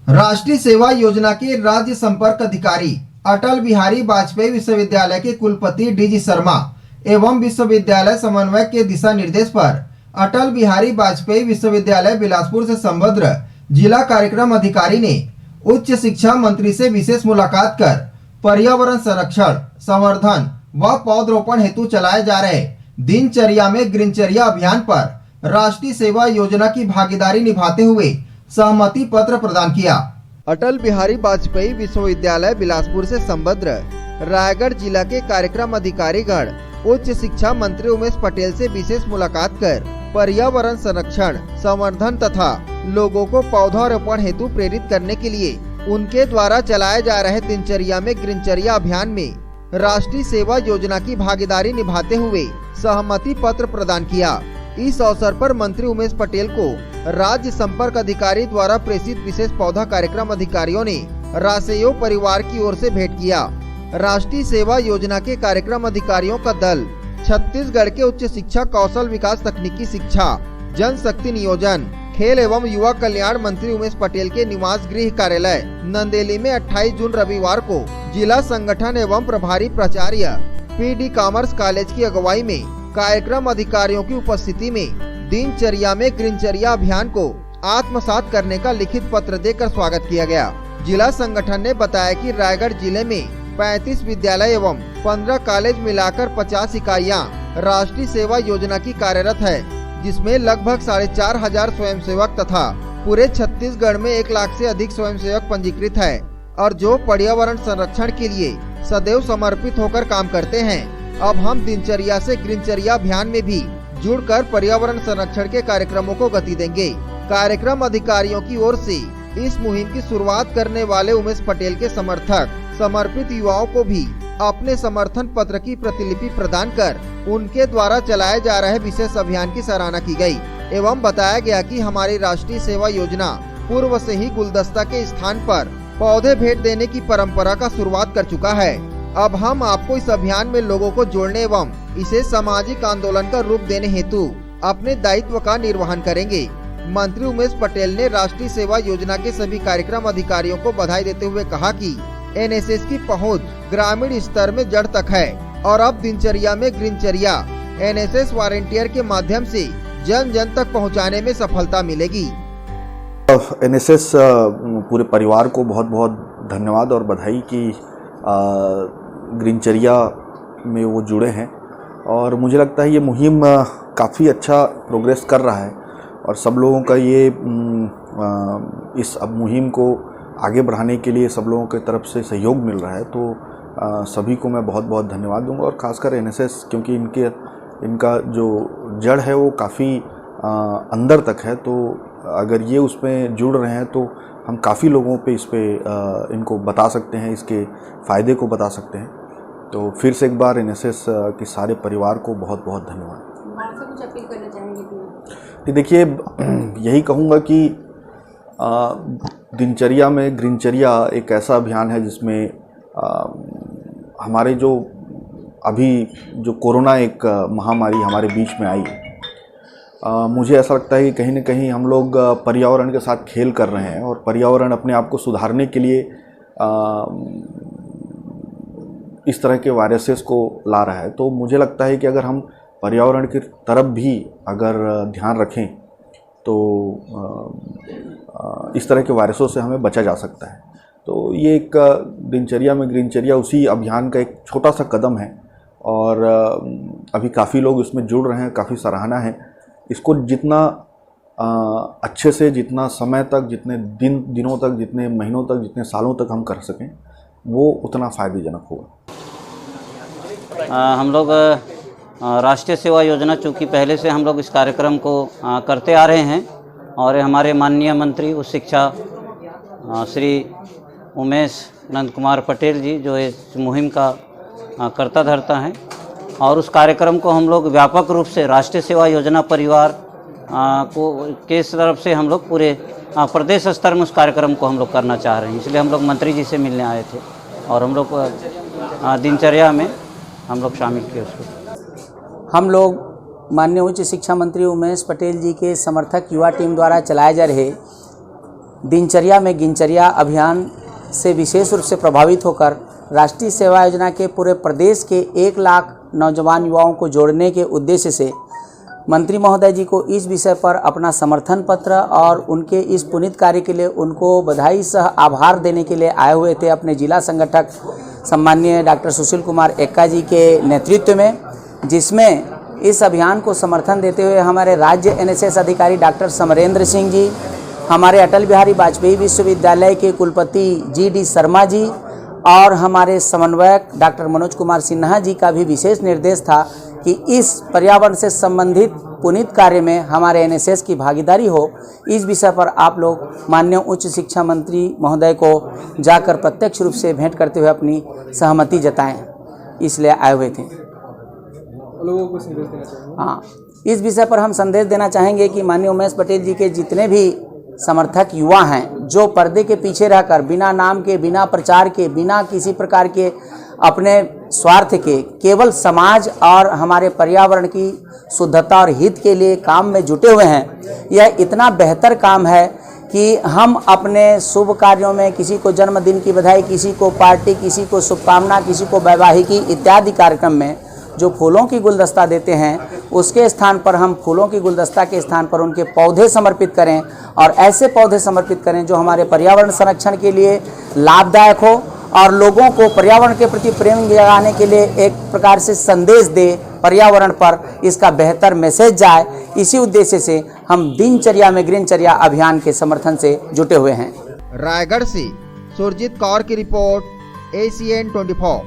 राष्ट्रीय सेवा योजना के राज्य संपर्क अधिकारी अटल बिहारी वाजपेयी विश्वविद्यालय के कुलपति डीजी शर्मा एवं विश्वविद्यालय समन्वयक के दिशा निर्देश पर अटल बिहारी वाजपेयी विश्वविद्यालय बिलासपुर से संबद्ध जिला कार्यक्रम अधिकारी ने उच्च शिक्षा मंत्री से विशेष मुलाकात कर पर्यावरण संरक्षण, संवर्धन व पौधरोपण हेतु चलाए जा रहे दिनचर्या में ग्रीनचर्या अभियान पर राष्ट्रीय सेवा योजना की भागीदारी निभाते हुए सहमति पत्र प्रदान किया। अटल बिहारी वाजपेयी विश्वविद्यालय बिलासपुर से संबद्ध रायगढ़ जिला के कार्यक्रम अधिकारीगण उच्च शिक्षा मंत्री उमेश पटेल से विशेष मुलाकात कर पर्यावरण संरक्षण, संवर्धन तथा लोगों को पौधारोपण हेतु प्रेरित करने के लिए उनके द्वारा चलाए जा रहे दिनचर्या में ग्रीनचर्या अभियान में राष्ट्रीय सेवा योजना की भागीदारी निभाते हुए सहमति पत्र प्रदान किया। इस अवसर पर मंत्री उमेश पटेल को राज्य संपर्क अधिकारी द्वारा प्रेषित विशेष पौधा कार्यक्रम अधिकारियों ने रासेयो परिवार की ओर से भेंट किया। राष्ट्रीय सेवा योजना के कार्यक्रम अधिकारियों का दल छत्तीसगढ़ के उच्च शिक्षा, कौशल विकास, तकनीकी शिक्षा, जनशक्ति नियोजन, खेल एवं युवा कल्याण मंत्री उमेश पटेल के निवास गृह कार्यालय नंदेली में 28 जून रविवार को जिला संगठन एवं प्रभारी प्राचार्य पीडी कॉमर्स कॉलेज की अगुवाई में कार्यक्रम अधिकारियों की उपस्थिति में दिनचर्या में ग्रीनचर्या अभियान को आत्मसात करने का लिखित पत्र देकर स्वागत किया गया। जिला संगठन ने बताया कि रायगढ़ जिले में 35 विद्यालय एवं 15 कॉलेज मिलाकर 50 इकाइयां राष्ट्रीय सेवा योजना की कार्यरत है, जिसमें लगभग 4,500 स्वयंसेवक तथा पूरे छत्तीसगढ़ में 1 लाख से अधिक स्वयंसेवक पंजीकृत है और जो पर्यावरण संरक्षण के लिए सदैव समर्पित होकर काम करते हैं। अब हम दिनचर्या से ग्रीनचर्या अभियान में भी जुड़कर पर्यावरण संरक्षण के कार्यक्रमों को गति देंगे। कार्यक्रम अधिकारियों की ओर से इस मुहिम की शुरुआत करने वाले उमेश पटेल के समर्थक समर्पित युवाओं को भी अपने समर्थन पत्र की प्रतिलिपि प्रदान कर उनके द्वारा चलाए जा रहे विशेष अभियान की सराहना की गई एवं बताया गया कि हमारी राष्ट्रीय सेवा योजना पूर्व से ही गुलदस्ता के स्थान पर पौधे भेंट देने की परंपरा का शुरुआत कर चुका है। अब हम आपको इस अभियान में लोगों को जोड़ने एवं इसे सामाजिक आंदोलन का रूप देने हेतु अपने दायित्व का निर्वहन करेंगे। मंत्री उमेश पटेल ने राष्ट्रीय सेवा योजना के सभी कार्यक्रम अधिकारियों को बधाई देते हुए कहा कि एनएसएस की पहुंच ग्रामीण स्तर में जड़ तक है और अब दिनचर्या में ग्रीनचर्या एनएसएस वॉलंटियर के माध्यम से जन जन तक पहुंचाने में सफलता मिलेगी। एनएसएस पूरे परिवार को बहुत बहुत धन्यवाद और बधाई कि ग्रीनचर्या में वो जुड़े हैं और मुझे लगता है ये मुहिम काफ़ी अच्छा प्रोग्रेस कर रहा है और सब लोगों का ये इस अब मुहिम को आगे बढ़ाने के लिए सब लोगों की तरफ से सहयोग मिल रहा है, तो सभी को मैं बहुत बहुत धन्यवाद दूंगा और ख़ासकर एनएसएस, क्योंकि इनका जो जड़ है वो काफ़ी अंदर तक है, तो अगर ये उसमें जुड़ रहे हैं तो हम काफ़ी लोगों पे इस पे इनको बता सकते हैं, इसके फ़ायदे को बता सकते हैं। तो फिर से एक बार एनएसएस के सारे परिवार को बहुत बहुत धन्यवाद। कुछ अपील करना चाहेंगे? देखिए, यही कहूँगा कि दिनचर्या में ग्रीनचर्या एक ऐसा अभियान है जिसमें हमारे जो अभी जो कोरोना एक महामारी हमारे बीच में आई, मुझे ऐसा लगता है कि कहीं न कहीं हम लोग पर्यावरण के साथ खेल कर रहे हैं और पर्यावरण अपने आप को सुधारने के लिए इस तरह के वायरसेस को ला रहा है। तो मुझे लगता है कि अगर हम पर्यावरण की तरफ भी अगर ध्यान रखें तो इस तरह के वायरसों से हमें बचा जा सकता है। तो ये एक दिनचर्या में ग्रीनचर्या उसी अभियान का एक छोटा सा कदम है और अभी काफ़ी लोग इसमें जुड़ रहे हैं, काफ़ी सराहना है। इसको जितना अच्छे से, जितना समय तक, जितने दिनों तक, जितने महीनों तक, जितने सालों तक हम कर सकें, वो उतना फ़ायदेजनक होगा। हम लोग राष्ट्रीय सेवा योजना, चूँकि पहले से हम लोग इस कार्यक्रम को करते आ रहे हैं और हमारे माननीय मंत्री उच्च शिक्षा श्री उमेश नंद कुमार पटेल जी जो इस मुहिम का कर्ता धर्ता हैं और उस कार्यक्रम को हम लोग व्यापक रूप से राष्ट्रीय सेवा योजना परिवार को के तरफ से हम लोग पूरे प्रदेश स्तर में उस कार्यक्रम को हम लोग करना चाह रहे हैं। इसलिए हम लोग मंत्री जी से मिलने आए थे और हम लोग दिनचर्या में हम लोग शामिल किए उसको। हम लोग माननीय उच्च शिक्षा मंत्री उमेश पटेल जी के समर्थक युवा टीम द्वारा चलाए जा रहे दिनचर्या में गिनचर्या अभियान से विशेष रूप से प्रभावित होकर राष्ट्रीय सेवा योजना के पूरे प्रदेश के 1 लाख नौजवान युवाओं को जोड़ने के उद्देश्य से मंत्री महोदय जी को इस विषय पर अपना समर्थन पत्र और उनके इस पुनीत कार्य के लिए उनको बधाई सह आभार देने के लिए आए हुए थे अपने जिला संगठक सम्माननीय डॉक्टर सुशील कुमार एक्का जी के नेतृत्व में, जिसमें इस अभियान को समर्थन देते हुए हमारे राज्य एनएसएस अधिकारी डॉक्टर समरेंद्र सिंह जी, हमारे अटल बिहारी वाजपेयी विश्वविद्यालय के कुलपति जी.डी. शर्मा जी और हमारे समन्वयक डॉक्टर मनोज कुमार सिन्हा जी का भी विशेष निर्देश था कि इस पर्यावरण से संबंधित पुनीत कार्य में हमारे एनएसएस की भागीदारी हो। इस विषय पर आप लोग माननीय उच्च शिक्षा मंत्री महोदय को जाकर प्रत्यक्ष रूप से भेंट करते हुए अपनी सहमति जताएं, इसलिए आए हुए थे। लोगों को संदेश देना चाहिए। हाँ, इस विषय पर हम संदेश देना चाहेंगे कि माननीय उमेश पटेल जी के जितने भी समर्थक युवा हैं जो पर्दे के पीछे रहकर बिना नाम के, बिना प्रचार के, बिना किसी प्रकार के अपने स्वार्थ के केवल समाज और हमारे पर्यावरण की शुद्धता और हित के लिए काम में जुटे हुए हैं, यह इतना बेहतर काम है कि हम अपने शुभ कार्यों में किसी को जन्मदिन की बधाई, किसी को पार्टी, किसी को शुभकामना, किसी को वैवाहिकी इत्यादि कार्यक्रम में जो फूलों की गुलदस्ता देते हैं उसके स्थान पर हम फूलों की गुलदस्ता के स्थान पर उनके पौधे समर्पित करें और ऐसे पौधे समर्पित करें जो हमारे पर्यावरण संरक्षण के लिए लाभदायक हो और लोगों को पर्यावरण के प्रति प्रेम जगाने के लिए एक प्रकार से संदेश दे, पर्यावरण पर इसका बेहतर मैसेज जाए। इसी उद्देश्य से हम दिनचर्या में ग्रीनचर्या अभियान के समर्थन से जुटे हुए हैं। रायगढ़ से सुरजीत कौर की रिपोर्ट, ACN 24।